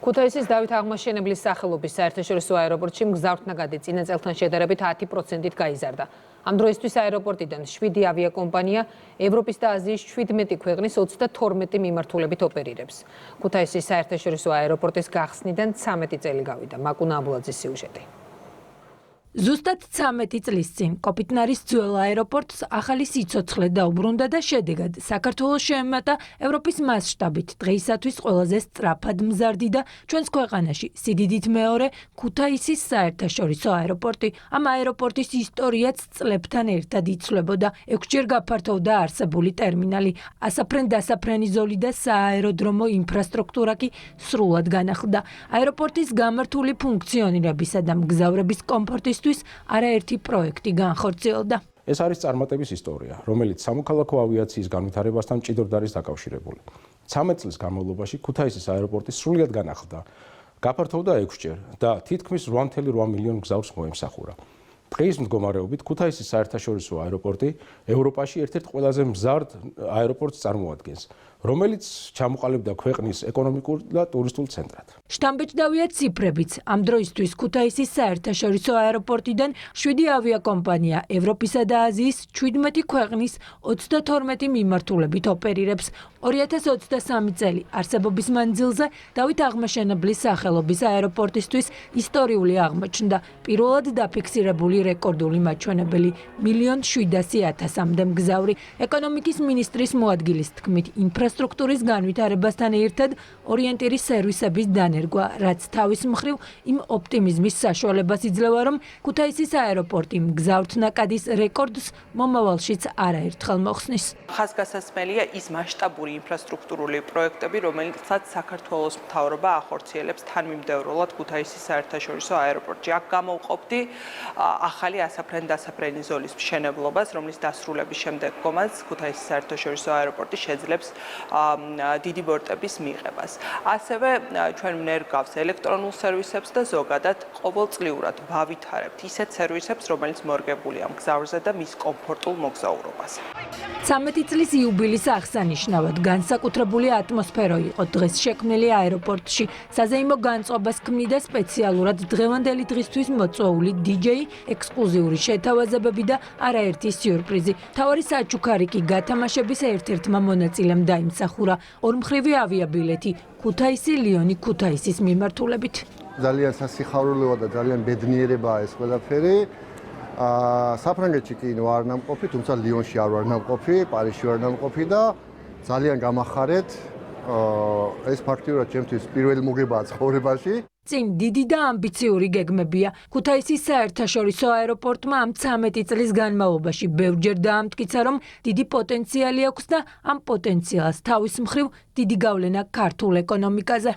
ქუთაისის დავით აღმაშენებლის სახელობის საერთაშორისო აეროპორტში მგზავრთნაგადი წინა წელთან შედარებით 10%-ით გაიზარდა. ამ დროისთვის აეროპორტიდან 7 ავიაკომპანია ევროპის და აზიის 17 ქვეყნის 32 მიმართულებით ოპერირებს. ქუთაისის საერთაშორისო აეროპორტის გახსნიდან 13 წელი გავიდა. მაკუნა აბულაძის სიუჟეტი. ზუსტად 13 წლის წინ კოპიტნარის ძველ აეროპორტს ახალი სიცოცხლე დაუბრუნდა და შედეგად საქართველოს შეემატა ევროპის მასშტაბით დღეისათვის ყველაზე სწრაფად მზარდი და ჩვენს ქვეყანაში სიდიდით მეორე ქუთაისის საერთაშორისო აეროპორტი. ამ აეროპორტის ისტორიაც წლებთან ერთად იცვლებოდა. 6-ჯერ გაფართოვდა არსებული ტერმინალი, ასაფრენ-დასაფრენი ზოლი და სააეროდრომო ინფრასტრუქტურა კი სრულად განახლდა. აეროპორტის გამართული ფუნქციონირებისა და მგზავრების კომფორტის არაერთი პროექტი განხორციელდა. ეს არის წარმატების ისტორია, რომელიც სამოქალაქო ავიაციის განვითარებასთან მჭიდროდ არის დაკავშირებული. 13 წლის განმავლობაში ქუთაისის აეროპორტი სრულად განახლდა, გაფართოვდა 6-ჯერ და თითქმის 8.8 მილიონ მგზავრს მოემსახურა. დღეის მდგომარეობით ქუთაისის საერთაშორისო აეროპორტი ევროპაში ერთ-ერთ ყველაზე მზარდ აეროპორტს წარმოადგენს, რომელიც ჩამოყალიბდა ქვეყნის ეკონომიკურ და ტურისტულ ცენტრად. შთამბეჭდავია ციფრებიც. ამ დროისთვის ქუთაისის საერთაშორისო აეროპორტიდან 7 ავიაკომპანია ევროპისა და აზიის 17 ქვეყნის 32 მიმართულებით ოპერირებს. 2023 წელი არსებობის მანძილზე დავით აღმაშენებლის სახელობის აეროპორტისთვის ისტორიული აღმოჩნდა. პირველად დაფიქსირებული რეკორდული მაჩვენებელი 1.7 მილიონამდე მგზავრი. ეკონომიკის მინისტრის მოადგილის თქმით, ინფრასტრუქტურის განვითარებასთან ერთად ორიენტირის სერვისების დანერგვა, რაც თავის მხრივ იმ ოპტიმიზმის საშუალებას იძლევა, რომ ქუთაისის აეროპორტი მგზავრთნაკადის რეკორდს მომავალშიც არაერთხელ მოხსნის. ხაზგასასმელია ის მასშტაბური ინფრასტრუქტურული პროექტები, რომელსაც საქართველოს მთავრობა ახორციელებს თანმიმდევრულად ქუთაისის საერთაშორისო აეროპორტში. აქ გამოვყოფდი ახალი ასაფრენ-დასაფრენი ზოლის მშენებლობას, რომლის დასრულების შემდეგ კომანს ქუთაისის საერთაშორისო აეროპორტი შეძლებს დიდი ბორტების მიღებას. ასევე ჩვენ ვნერგავს ელექტრონულ სერვისებს და ზოგადად ყოველწლიურად ვავითარებთ ისეთ სერვისებს, რომელიც მორგებულია მგზავრზე და მის კომფორტულ მოგზაურობას. 13 წლის იუბილის აღსანიშნავად განსაკუთრებული ატმოსფერო იყო დღეს შექმნილი აეროპორტში. საზეიმო განწყობას ქმნიდა სპეციალურად დღევანდელი დღისთვის მოწვეული DJ, ექსკლუზიური შეთავაზებები და არაერთი სიურპრიზი. მთავარი საჩუქარი კი გათამაშების ერთ-ერთმა მონაწილემ დაიმსახურა. ორმხრივი ავიაბილეთი ქუთაისი, ლიონი, ქუთაისის მიმართულებით. ძალიან სასიხარულოა და ძალიან ბედნიერებაა ეს ყველაფერი. საფრანგეთში კი ვარ ნამყოფი, თუმცა ლიონში არ ვარ ნამყოფი, პარიზში ვარ ნამყოფი და ძალიან გამახარეთ. ეს ფაქტიურად ჩემთვის პირველი მოგებაა ცხოვრებაში. წინ დიდი და ამბიციური გეგმებია. ქუთაისის საერთაშორისო აეროპორტმა ამ 13 წლის განმავლობაში ბევრჯერ დაამტკიცა, რომ დიდი პოტენციალი აქვს და ამ პოტენციალს თავის მხრივ დიდი გავლენა ქართულ ეკონომიკაზე.